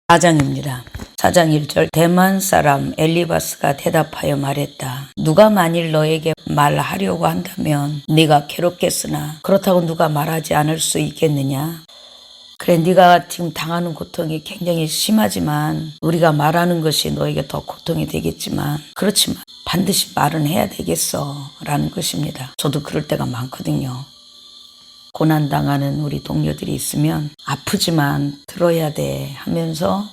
4장입니다. 4장 1절 대만 사람 엘리바스가 대답하여 말했다. 누가 만일 너에게 말하려고 한다면 네가 괴롭겠으나 그렇다고 누가 말하지 않을 수 있겠느냐? 그래, 네가 지금 당하는 고통이 굉장히 심하지만 우리가 말하는 것이 너에게 더 고통이 되겠지만 그렇지만 반드시 말은 해야 되겠어 라는 것입니다. 저도 그럴 때가 많거든요. 고난당하는 우리 동료들이 있으면 아프지만 들어야 돼 하면서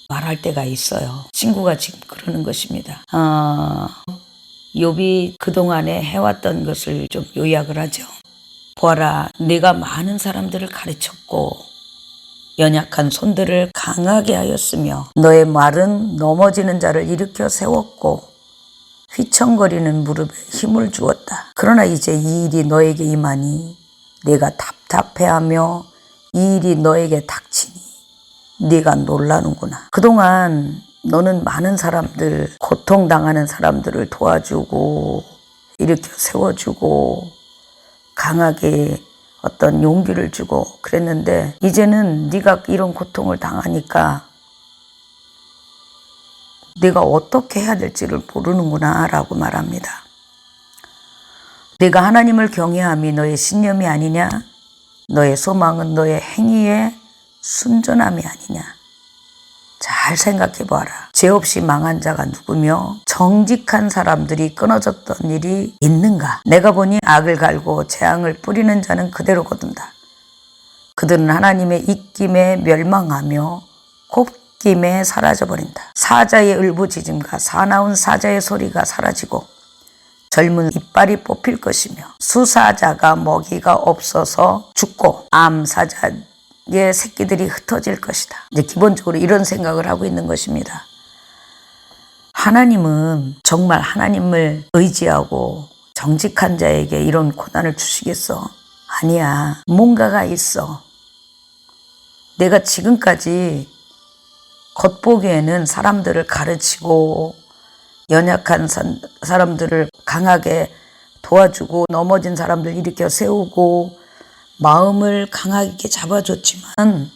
말할 때가 있어요. 친구가 지금 그러는 것입니다. 욥이 그동안에 해왔던 것을 좀 요약을 하죠. 보아라, 네가 많은 사람들을 가르쳤고 연약한 손들을 강하게 하였으며 너의 말은 넘어지는 자를 일으켜 세웠고 휘청거리는 무릎에 힘을 주었다. 그러나 이제 이 일이 너에게 임하니 네가 답답해하며 이 일이 너에게 닥치니 네가 놀라는구나. 그동안 너는 많은 사람들, 고통당하는 사람들을 도와주고 일으켜 세워주고 강하게 어떤 용기를 주고 그랬는데 이제는 네가 이런 고통을 당하니까 네가 어떻게 해야 될지를 모르는구나 라고 말합니다. 네가 하나님을 경외함이 너의 신념이 아니냐? 너의 소망은 너의 행위의 순전함이 아니냐? 잘 생각해 보아라. 죄 없이 망한 자가 누구며 정직한 사람들이 끊어졌던 일이 있는가? 내가 보니 악을 갈고 재앙을 뿌리는 자는 그대로 거둔다. 그들은 하나님의 입김에 멸망하며 곱김에 사라져버린다. 사자의 울부짖음과 사나운 사자의 소리가 사라지고 젊은 이빨이 뽑힐 것이며 수사자가 먹이가 없어서 죽고 암사자의 새끼들이 흩어질 것이다. 이제 기본적으로 이런 생각을 하고 있는 것입니다. 하나님은 정말 하나님을 의지하고 정직한 자에게 이런 고난을 주시겠어? 아니야. 뭔가가 있어. 내가 지금까지 겉보기에는 사람들을 가르치고 연약한 사람들을 강하게 도와주고 넘어진 사람들 일으켜 세우고 마음을 강하게 잡아줬지만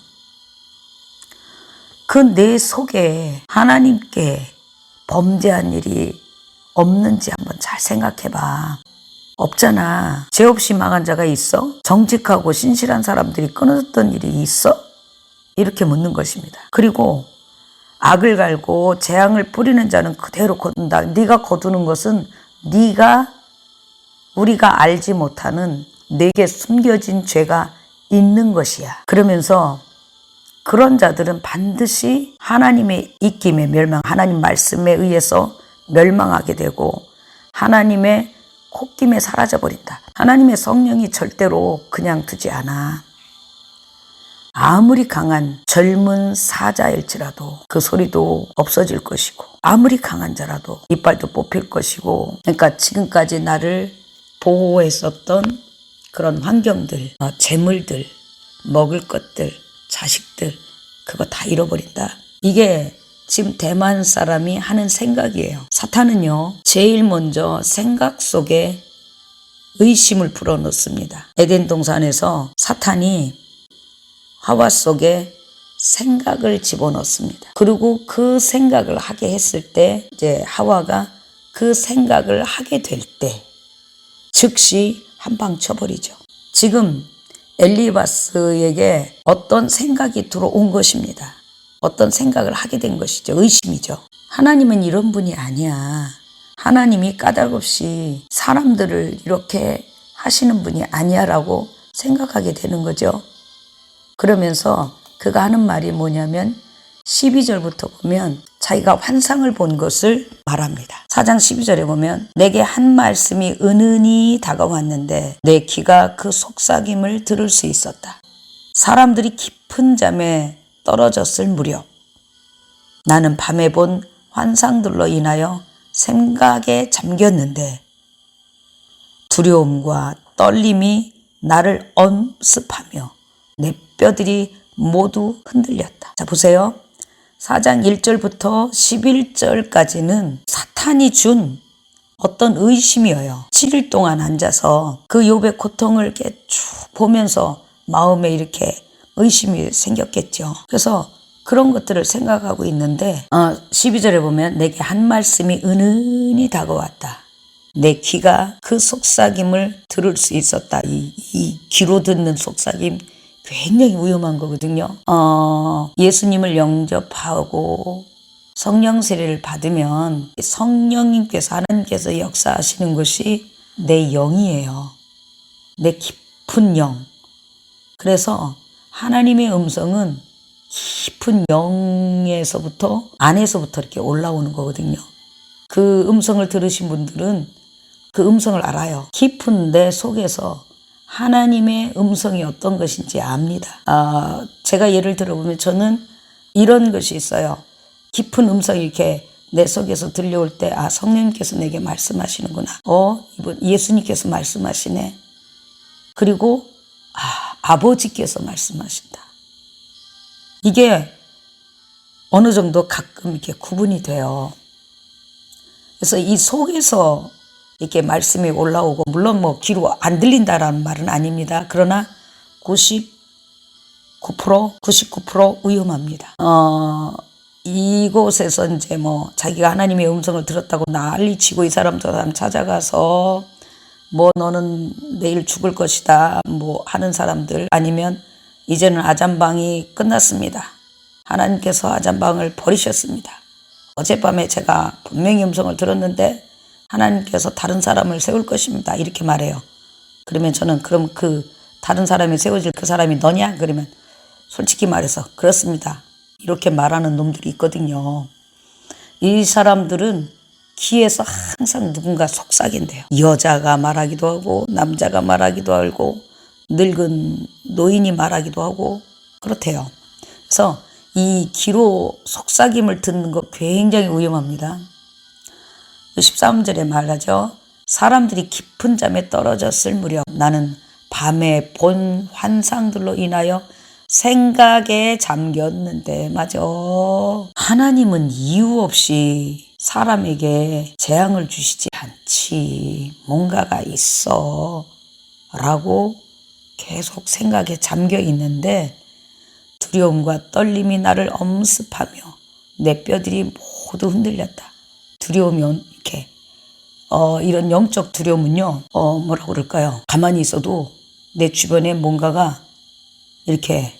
그 내 속에 하나님께 범죄한 일이 없는지 한번 잘 생각해봐. 없잖아. 죄 없이 망한 자가 있어? 정직하고 신실한 사람들이 끊어졌던 일이 있어? 이렇게 묻는 것입니다. 그리고 악을 갈고 재앙을 뿌리는 자는 그대로 거둔다. 네가 거두는 것은 우리가 알지 못하는 내게 숨겨진 죄가 있는 것이야. 그러면서 그런 자들은 반드시 하나님의 입김에 하나님 말씀에 의해서 멸망하게 되고 하나님의 콧김에 사라져버린다. 하나님의 성령이 절대로 그냥 두지 않아. 아무리 강한 젊은 사자일지라도 그 소리도 없어질 것이고 아무리 강한 자라도 이빨도 뽑힐 것이고 그러니까 지금까지 나를 보호했었던 그런 환경들, 재물들, 먹을 것들, 자식들 그거 다 잃어버린다. 이게 지금 대만 사람이 하는 생각이에요. 사탄은요 제일 먼저 생각 속에 의심을 불어넣습니다. 에덴 동산에서 사탄이 하와 속에 생각을 집어넣습니다. 그리고 그 생각을 하게 했을 때 이제 하와가 그 생각을 하게 될 때 즉시 한 방 쳐버리죠. 지금 엘리바스에게 어떤 생각이 들어온 것입니다. 어떤 생각을 하게 된 것이죠. 의심이죠. 하나님은 이런 분이 아니야. 하나님이 까닭없이 사람들을 이렇게 하시는 분이 아니야 라고 생각하게 되는 거죠. 그러면서 그가 하는 말이 뭐냐면 12절부터 보면 자기가 환상을 본 것을 말합니다. 4장 12절에 보면 내게 한 말씀이 은은히 다가왔는데 내 귀가 그 속삭임을 들을 수 있었다. 사람들이 깊은 잠에 떨어졌을 무렵 나는 밤에 본 환상들로 인하여 생각에 잠겼는데 두려움과 떨림이 나를 엄습하며 내 뼈들이 모두 흔들렸다. 자, 보세요. 4장 1절부터 11절까지는 사탄이 준 어떤 의심이에요. 7일 동안 앉아서 그 욥의 고통을 이렇게 쭉 보면서 마음에 이렇게 의심이 생겼겠죠. 그래서 그런 것들을 생각하고 있는데 12절에 보면 내게 한 말씀이 은은히 다가왔다. 내 귀가 그 속삭임을 들을 수 있었다. 이 귀로 듣는 속삭임 굉장히 위험한 거거든요. 예수님을 영접하고 성령 세례를 받으면 성령님께서 하나님께서 역사하시는 것이 내 영이에요. 내 깊은 영. 그래서 하나님의 음성은 깊은 영에서부터 안에서부터 이렇게 올라오는 거거든요. 그 음성을 들으신 분들은 그 음성을 알아요. 깊은 내 속에서 하나님의 음성이 어떤 것인지 압니다. 제가 예를 들어보면 저는 이런 것이 있어요. 깊은 음성이 이렇게 내 속에서 들려올 때 성령님께서 내게 말씀하시는구나. 이분 예수님께서 말씀하시네. 그리고 아버지께서 말씀하신다. 이게 어느 정도 가끔 이렇게 구분이 돼요. 그래서 이 속에서 이렇게 말씀이 올라오고, 물론 뭐 귀로 안 들린다라는 말은 아닙니다. 그러나 99% 위험합니다. 이곳에서 이제 뭐 자기가 하나님의 음성을 들었다고 난리치고 이 사람 저 사람 찾아가서 뭐 너는 내일 죽을 것이다 뭐 하는 사람들, 아니면 이제는 아잠방이 끝났습니다. 하나님께서 아잠방을 버리셨습니다. 어젯밤에 제가 분명히 음성을 들었는데 하나님께서 다른 사람을 세울 것입니다. 이렇게 말해요. 그러면 저는 그럼 그 다른 사람이 세워질 그 사람이 너냐? 그러면 솔직히 말해서 그렇습니다. 이렇게 말하는 놈들이 있거든요. 이 사람들은 귀에서 항상 누군가 속삭인대요. 여자가 말하기도 하고 남자가 말하기도 하고 늙은 노인이 말하기도 하고 그렇대요. 그래서 이 귀로 속삭임을 듣는 거 굉장히 위험합니다. 13절에 말하죠. 사람들이 깊은 잠에 떨어졌을 무렵 나는 밤에 본 환상들로 인하여 생각에 잠겼는데, 맞아. 하나님은 이유 없이 사람에게 재앙을 주시지 않지. 뭔가가 있어. 라고 계속 생각에 잠겨 있는데 두려움과 떨림이 나를 엄습하며 내 뼈들이 모두 흔들렸다. 두려움이 이렇게 이런 영적 두려움은요, 뭐라고 그럴까요? 가만히 있어도 내 주변에 뭔가가 이렇게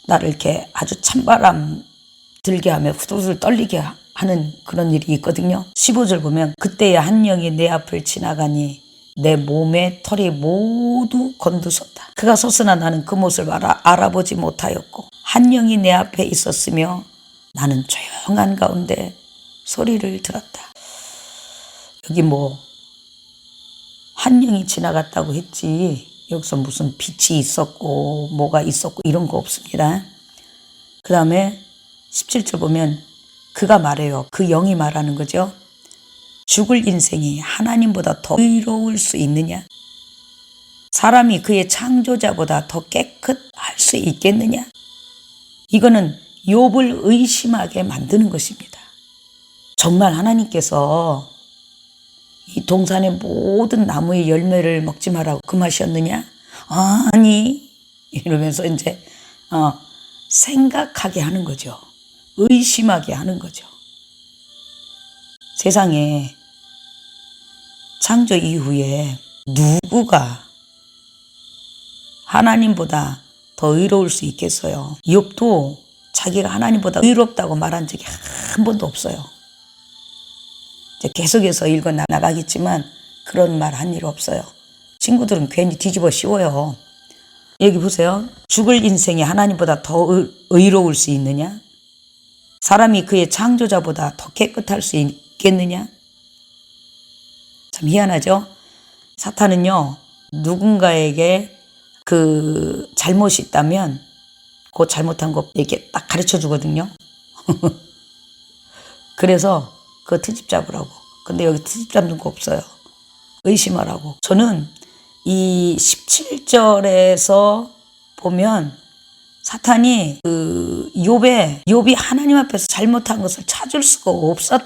나를 이렇게 아주 찬바람 들게 하며 후들후들 떨리게 하는 그런 일이 있거든요. 15절 보면 그때야 한 영이 내 앞을 지나가니 내 몸의 털이 모두 곤두섰다. 그가 섰으나 나는 그 모습을 알아보지 못하였고 한 영이 내 앞에 있었으며 나는 조용한 가운데 소리를 들었다. 여기 뭐 한 영이 지나갔다고 했지 여기서 무슨 빛이 있었고 뭐가 있었고 이런 거 없습니다. 그 다음에 17절 보면 그가 말해요. 그 영이 말하는 거죠. 죽을 인생이 하나님보다 더 의로울 수 있느냐? 사람이 그의 창조자보다 더 깨끗할 수 있겠느냐? 이거는 욥을 의심하게 만드는 것입니다. 정말 하나님께서 이 동산의 모든 나무의 열매를 먹지 말라고 금하셨느냐? 아니, 이러면서 이제 생각하게 하는 거죠. 의심하게 하는 거죠. 세상에 창조 이후에 누구가 하나님보다 더 의로울 수 있겠어요? 욥도 자기가 하나님보다 의롭다고 말한 적이 한 번도 없어요. 이제 계속해서 읽어 나가겠지만 그런 말 한 일 없어요. 친구들은 괜히 뒤집어 씌워요. 여기 보세요. 죽을 인생이 하나님보다 더 의로울 수 있느냐? 사람이 그의 창조자보다 더 깨끗할 수 있겠느냐? 참 희한하죠? 사탄은요, 누군가에게 그 잘못이 있다면 그 잘못한 거 이렇게 딱 가르쳐 주거든요. 그래서 그 트집 잡으라고. 근데 여기 트집 잡는 거 없어요. 의심하라고. 저는 이 17절에서 보면 사탄이 그 욥이 하나님 앞에서 잘못한 것을 찾을 수가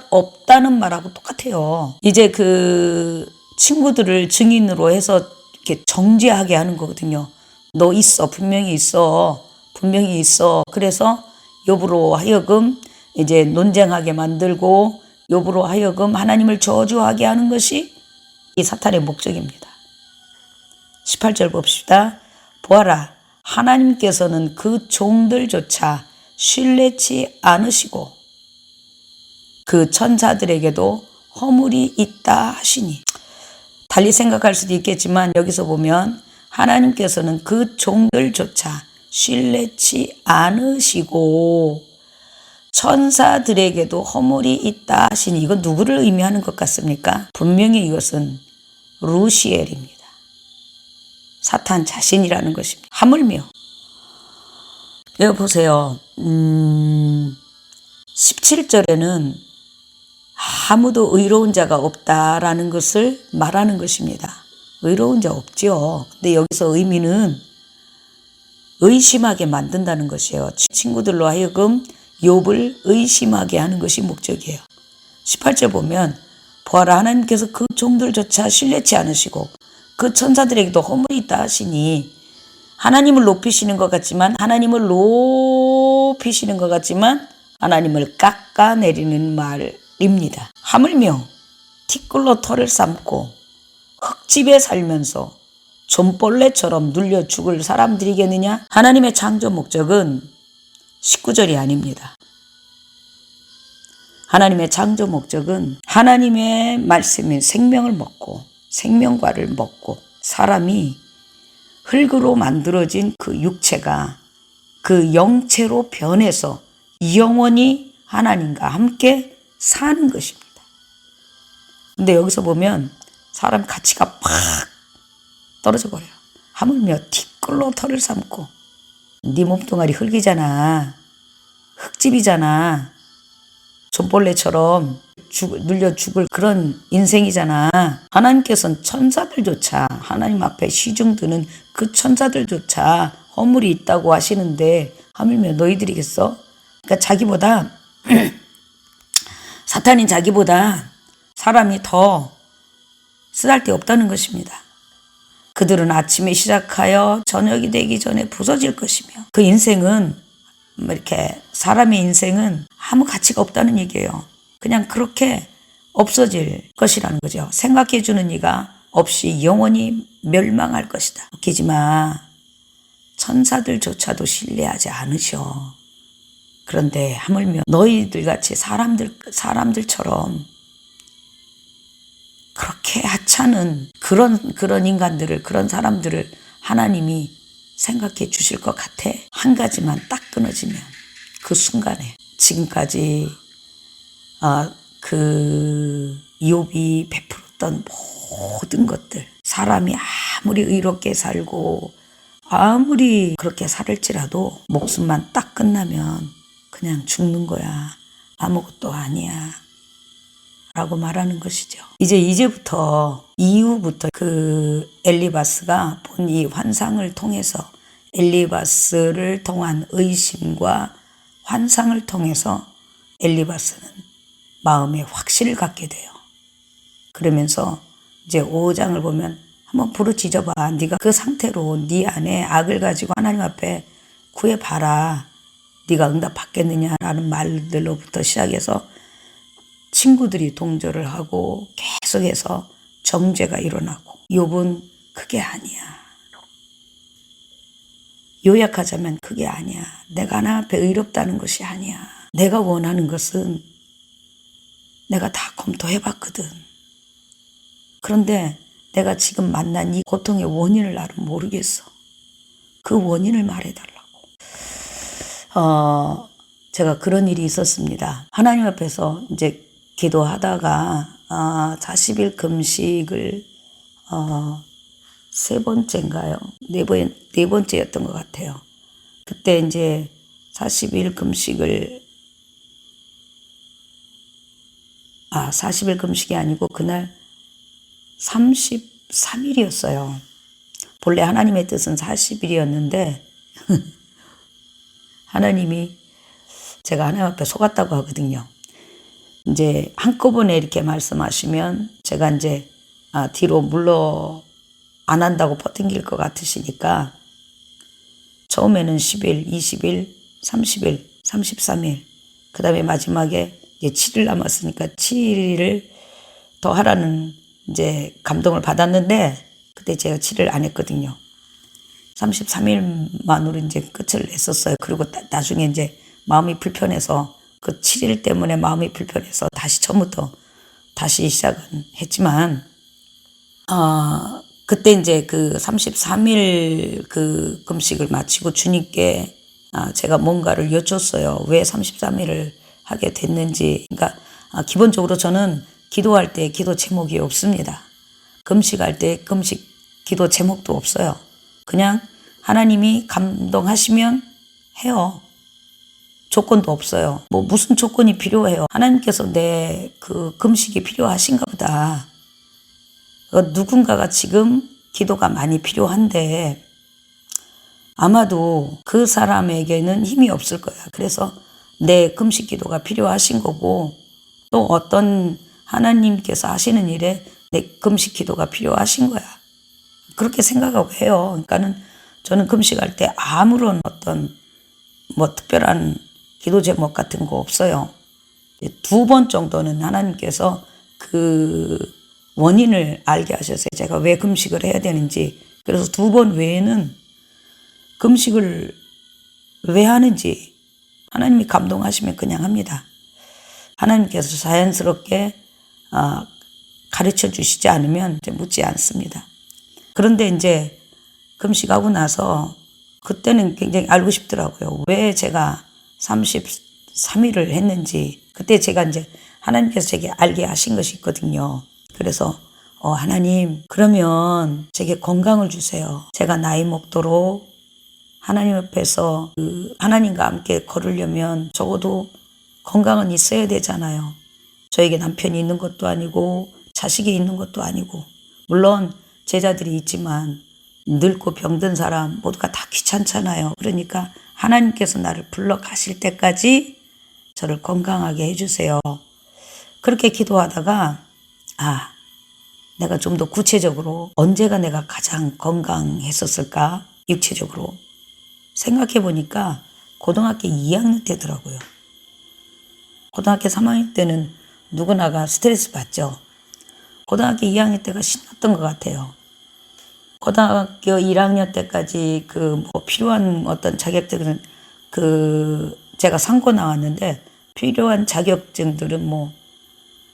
없다는 말하고 똑같아요. 이제 그 친구들을 증인으로 해서 이렇게 정죄하게 하는 거거든요. 너 있어. 분명히 있어. 분명히 있어. 그래서 욥으로 하여금 이제 논쟁하게 만들고 욥으로 하여금 하나님을 저주하게 하는 것이 이 사탄의 목적입니다. 18절 봅시다. 보아라, 하나님께서는 그 종들조차 신뢰치 않으시고 그 천사들에게도 허물이 있다 하시니. 달리 생각할 수도 있겠지만 여기서 보면 하나님께서는 그 종들조차 신뢰치 않으시고 천사들에게도 허물이 있다 하시니. 이건 누구를 의미하는 것 같습니까? 분명히 이것은 루시엘입니다. 사탄 자신이라는 것입니다. 하물며 여기 보세요. 17절에는 아무도 의로운 자가 없다라는 것을 말하는 것입니다. 의로운 자 없죠. 근데 여기서 의미는 의심하게 만든다는 것이에요. 친구들로 하여금 욥을 의심하게 하는 것이 목적이에요. 18절 보면 보아라, 하나님께서 그 종들조차 신뢰치 않으시고 그 천사들에게도 허물이 있다 하시니. 하나님을 높이시는 것 같지만 하나님을 깎아내리는 말입니다. 하물며 티끌로 털을 삶고 흙집에 살면서 좀벌레처럼 눌려 죽을 사람들이겠느냐? 하나님의 창조 목적은 19절이 아닙니다. 하나님의 창조 목적은 하나님의 말씀인 생명을 먹고 생명과를 먹고 사람이 흙으로 만들어진 그 육체가 그 영체로 변해서 영원히 하나님과 함께 사는 것입니다. 근데 여기서 보면 사람 가치가 팍 떨어져 버려요. 하물며 티끌로 털을 삶고, 네 몸뚱아리 흙이잖아. 흙집이잖아. 좀벌레처럼 눌려 죽을 그런 인생이잖아. 하나님께서는 천사들조차, 하나님 앞에 시중드는 그 천사들조차 허물이 있다고 하시는데 하물며 너희들이겠어? 그러니까 자기보다 사탄인 자기보다 사람이 더 쓰잘데없다는 것입니다. 그들은 아침에 시작하여 저녁이 되기 전에 부서질 것이며, 그 인생은 이렇게 사람의 인생은 아무 가치가 없다는 얘기예요. 그냥 그렇게 없어질 것이라는 거죠. 생각해주는 이가 없이 영원히 멸망할 것이다. 웃기지 마. 천사들조차도 신뢰하지 않으셔. 그런데 하물며 너희들 같이 사람들처럼 그렇게 하찮은 그런 인간들을, 그런 사람들을 하나님이 생각해 주실 것 같아? 한 가지만 딱 끊어지면 그 순간에 지금까지 그 욥이 베풀었던 모든 것들, 사람이 아무리 의롭게 살고 아무리 그렇게 살을지라도 목숨만 딱 끝나면 그냥 죽는 거야. 아무것도 아니야. 라고 말하는 것이죠. 이제부터 이후부터 그 엘리바스가 본 이 환상을 통해서, 엘리바스를 통한 의심과 환상을 통해서 엘리바스는 마음에 확신을 갖게 돼요. 그러면서 이제 5장을 보면 한번 부르짖어봐. 네가 그 상태로 네 안에 악을 가지고 하나님 앞에 구해봐라. 네가 응답 받겠느냐라는 말들로부터 시작해서 친구들이 동조를 하고 계속해서 정죄가 일어나고, 욥은 그게 아니야. 요약하자면 그게 아니야. 내가 하나님 앞에 의롭다는 것이 아니야. 내가 원하는 것은 내가 다 검토해봤거든. 그런데 내가 지금 만난 이 고통의 원인을 나는 모르겠어. 그 원인을 말해달라고. 제가 그런 일이 있었습니다. 하나님 앞에서 이제 기도하다가 40일 금식을 세 번째인가요? 네 번째였던 것 같아요. 그때 이제 40일 금식을 40일 금식이 아니고 그날 33일이었어요. 본래 하나님의 뜻은 40일이었는데 하나님이, 제가 하나님 앞에 속았다고 하거든요. 이제 한꺼번에 이렇게 말씀하시면 제가 이제 뒤로 물러 안 한다고 버팅길 것 같으시니까 처음에는 10일, 20일, 30일, 33일. 그 다음에 마지막에 이제 7일 남았으니까 7일을 더 하라는 이제 감동을 받았는데, 그때 제가 7일 안 했거든요. 33일만으로 이제 끝을 냈었어요. 그리고 나중에 이제 마음이 불편해서, 그 7일 때문에 마음이 불편해서 다시 처음부터 다시 시작은 했지만, 그때 이제 그 33일 그 금식을 마치고 주님께 제가 뭔가를 여쭸어요. 왜 33일을 하게 됐는지. 그러니까 기본적으로 저는 기도할 때 기도 제목이 없습니다. 금식할 때 금식 기도 제목도 없어요. 그냥 하나님이 감동하시면 해요. 조건도 없어요. 뭐 무슨 조건이 필요해요. 하나님께서 내 그 금식이 필요하신가 보다. 누군가가 지금 기도가 많이 필요한데 아마도 그 사람에게는 힘이 없을 거야. 그래서 내 금식 기도가 필요하신 거고, 또 어떤 하나님께서 하시는 일에 내 금식 기도가 필요하신 거야. 그렇게 생각하고 해요. 그러니까는 저는 금식할 때 아무런 어떤 뭐 특별한 기도 제목 같은 거 없어요. 2번 정도는 하나님께서 그 원인을 알게 하셨어요. 제가 왜 금식을 해야 되는지. 그래서 2번 외에는 금식을 왜 하는지 하나님이 감동하시면 그냥 합니다. 하나님께서 자연스럽게 가르쳐 주시지 않으면 이제 묻지 않습니다. 그런데 이제 금식하고 나서 그때는 굉장히 알고 싶더라고요. 왜 제가 33일을 했는지. 그때 제가 이제 하나님께서 제게 알게 하신 것이 있거든요. 그래서 하나님, 그러면 제게 건강을 주세요. 제가 나이 먹도록 하나님 앞에서 하나님과 함께 걸으려면 적어도 건강은 있어야 되잖아요. 저에게 남편이 있는 것도 아니고 자식이 있는 것도 아니고, 물론 제자들이 있지만 늙고 병든 사람 모두가 다 귀찮잖아요. 그러니까 하나님께서 나를 불러 가실 때까지 저를 건강하게 해주세요. 그렇게 기도하다가 내가 좀 더 구체적으로 언제가 내가 가장 건강했었을까, 육체적으로 생각해 보니까 고등학교 2학년 때더라고요. 고등학교 3학년 때는 누구나가 스트레스 받죠. 고등학교 2학년 때가 신났던 것 같아요. 고등학교 1학년 때까지 뭐 필요한 어떤 자격증은 제가 상고 나왔는데 필요한 자격증들은 뭐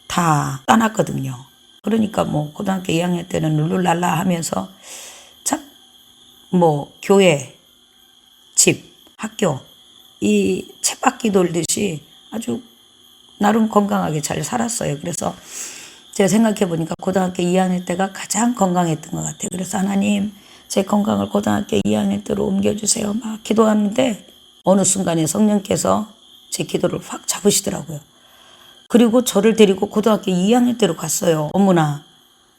다 따놨거든요. 그러니까 뭐 고등학교 2학년 때는 룰루랄라 하면서 참 뭐 교회, 집, 학교 이 쳇바퀴 돌듯이 아주 나름 건강하게 잘 살았어요. 그래서 제가 생각해 보니까 고등학교 2학년 때가 가장 건강했던 것 같아요. 그래서 하나님, 제 건강을 고등학교 2학년 때로 옮겨주세요. 막 기도하는데 어느 순간에 성령께서 제 기도를 확 잡으시더라고요. 그리고 저를 데리고 고등학교 2학년 때로 갔어요. 어머나,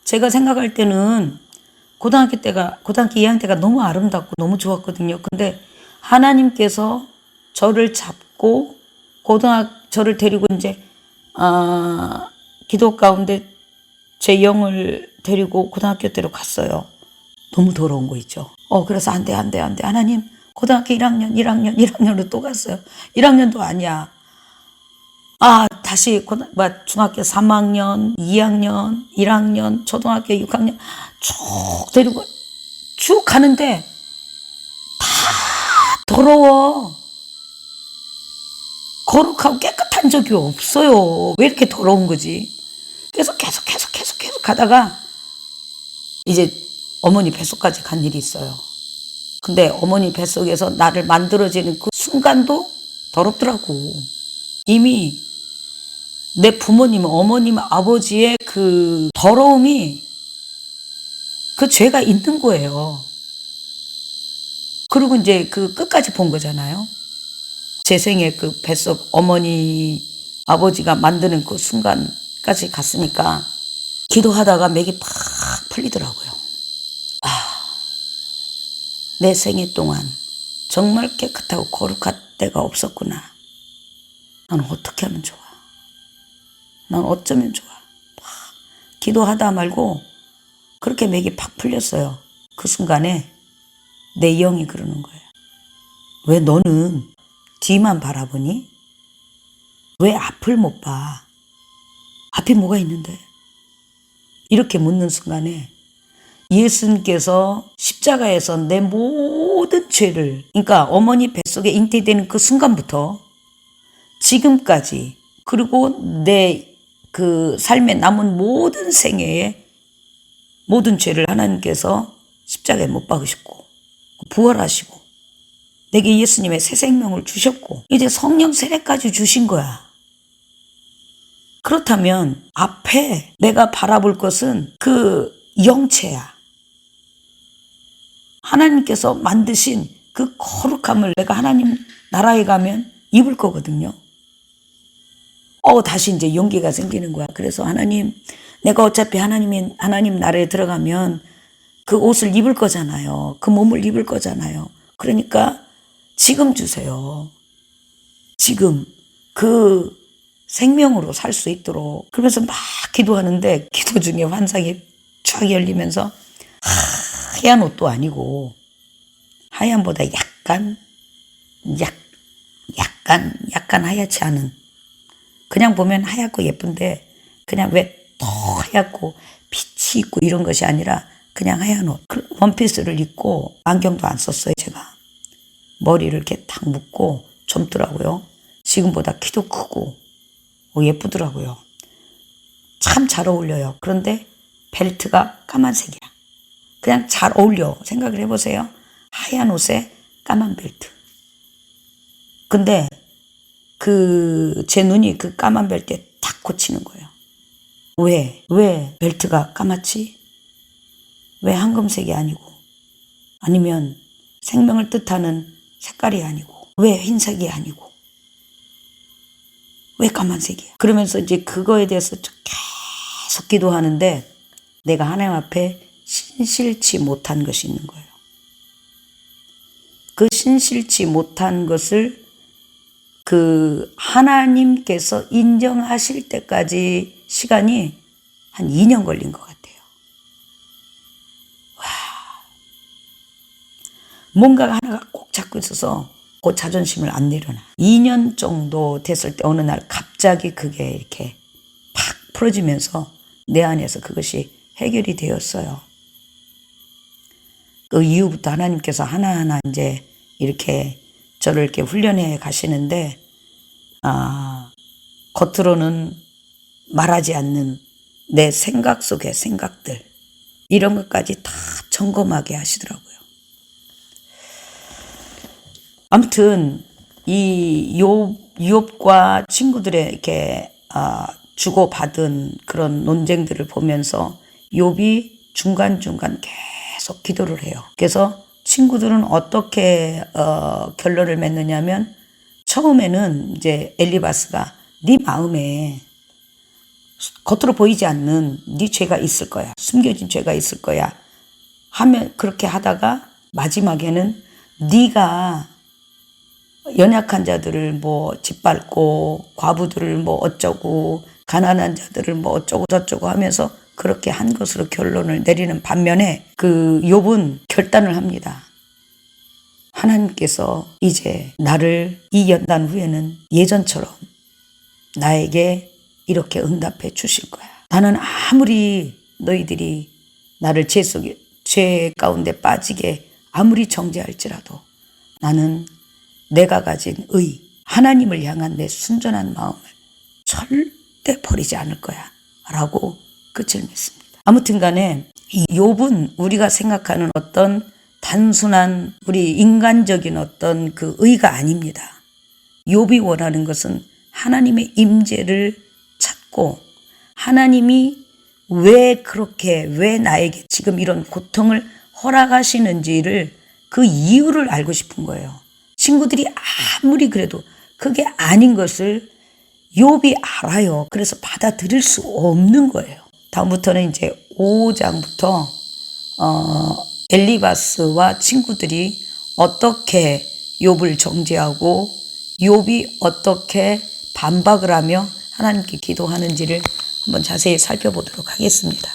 제가 생각할 때는 고등학교 2학년 때가 너무 아름답고 너무 좋았거든요. 근데 하나님께서 저를 잡고 저를 데리고 이제 기도 가운데 제 영을 데리고 고등학교 때로 갔어요. 너무 더러운 거 있죠. 그래서 안 돼. 하나님, 고등학교 1학년으로 또 갔어요. 1학년도 아니야. 다시 중학교 3학년, 2학년, 1학년, 초등학교 6학년 쭉 데리고 쭉 가는데 다 더러워. 거룩하고 깨끗한 적이 없어요. 왜 이렇게 더러운 거지? 그래서 계속 가다가 이제 어머니 뱃속까지 간 일이 있어요. 근데 어머니 뱃속에서 나를 만들어지는 그 순간도 더럽더라고. 이미 내 부모님, 어머님, 아버지의 그 더러움이 그 죄가 있는 거예요. 그리고 이제 그 끝까지 본 거잖아요. 제 생에 그 뱃속 어머니, 아버지가 만드는 그 순간까지 갔으니까 기도하다가 맥이 팍 풀리더라고요. 내 생애 동안 정말 깨끗하고 거룩한 때가 없었구나. 난 어떻게 하면 좋아? 난 어쩌면 좋아? 기도하다 말고 그렇게 맥이 팍 풀렸어요. 그 순간에 내 영이 그러는 거예요. 왜 너는 뒤만 바라보니? 왜 앞을 못 봐? 앞에 뭐가 있는데? 이렇게 묻는 순간에 예수님께서 십자가에서 내 모든 죄를, 그러니까 어머니 뱃속에 잉태되는 그 순간부터 지금까지, 그리고 내 그 삶에 남은 모든 생애에 모든 죄를 하나님께서 십자가에 못 박으셨고 부활하시고 내게 예수님의 새 생명을 주셨고 이제 성령 세례까지 주신 거야. 그렇다면 앞에 내가 바라볼 것은 그 영체야. 하나님께서 만드신 그 거룩함을 내가 하나님 나라에 가면 입을 거거든요. 다시 이제 용기가 생기는 거야. 그래서 하나님, 내가 어차피 하나님 나라에 들어가면 그 옷을 입을 거잖아요. 그 몸을 입을 거잖아요. 그러니까 지금 주세요. 지금 그 생명으로 살 수 있도록. 그러면서 막 기도하는데 기도 중에 환상이 쫙 열리면서 하얀 옷도 아니고 하얀보다 약간 하얗지 않은, 그냥 보면 하얗고 예쁜데 그냥 왜 더 하얗고 빛이 있고 이런 것이 아니라 그냥 하얀 옷, 원피스를 입고 안경도 안 썼어요. 제가 머리를 이렇게 딱 묶고 젊더라고요. 지금보다 키도 크고 예쁘더라고요. 참 잘 어울려요. 그런데 벨트가 까만색이야. 그냥 잘 어울려. 생각을 해보세요. 하얀 옷에 까만 벨트. 근데 제 눈이 그 까만 벨트에 탁 꽂히는 거예요. 왜 벨트가 까맣지? 왜 황금색이 아니고, 아니면 생명을 뜻하는 색깔이 아니고, 왜 흰색이 아니고, 왜 까만색이야? 그러면서 이제 그거에 대해서 계속 기도하는데 내가 하나님 앞에 신실치 못한 것이 있는 거예요. 그 신실치 못한 것을 그 하나님께서 인정하실 때까지 시간이 한 2년 걸린 것 같아요. 와, 뭔가 하나가 꼭 잡고 있어서 그 자존심을 안 내려놔. 2년 정도 됐을 때 어느 날 갑자기 그게 이렇게 팍 풀어지면서 내 안에서 그것이 해결이 되었어요. 그 이후부터 하나님께서 하나하나 이제 이렇게 저를 이렇게 훈련해 가시는데, 겉으로는 말하지 않는 내 생각 속의 생각들, 이런 것까지 다 점검하게 하시더라고요. 아무튼 이 욥과 친구들의 이렇게 주고받은 그런 논쟁들을 보면서 욥이 중간중간 계속 기도를 해요. 그래서 친구들은 어떻게 결론을 맺느냐면, 처음에는 이제 엘리바스가 네 마음에 겉으로 보이지 않는 네 죄가 있을 거야, 숨겨진 죄가 있을 거야 하면, 그렇게 하다가 마지막에는 네가 연약한 자들을 뭐 짓밟고 과부들을 뭐 어쩌고 가난한 자들을 뭐 어쩌고 저쩌고 하면서 그렇게 한 것으로 결론을 내리는 반면에 그 욥은 결단을 합니다. 하나님께서 이제 나를 이 연단 후에는 예전처럼 나에게 이렇게 응답해 주실 거야. 나는 아무리 너희들이 나를 죄 가운데 빠지게 아무리 정죄할지라도 나는 내가 가진 하나님을 향한 내 순전한 마음을 절대 버리지 않을 거야 라고 끝을 맺습니다. 아무튼 간에 이 욥은 우리가 생각하는 어떤 단순한 우리 인간적인 어떤 그 의가 아닙니다. 욥이 원하는 것은 하나님의 임재를 찾고, 하나님이 왜 나에게 지금 이런 고통을 허락하시는지를 그 이유를 알고 싶은 거예요. 친구들이 아무리 그래도 그게 아닌 것을 욥이 알아요. 그래서 받아들일 수 없는 거예요. 다음부터는 이제 5장부터 엘리바스와 친구들이 어떻게 욥을 정죄하고 욥이 어떻게 반박을 하며 하나님께 기도하는지를 한번 자세히 살펴보도록 하겠습니다.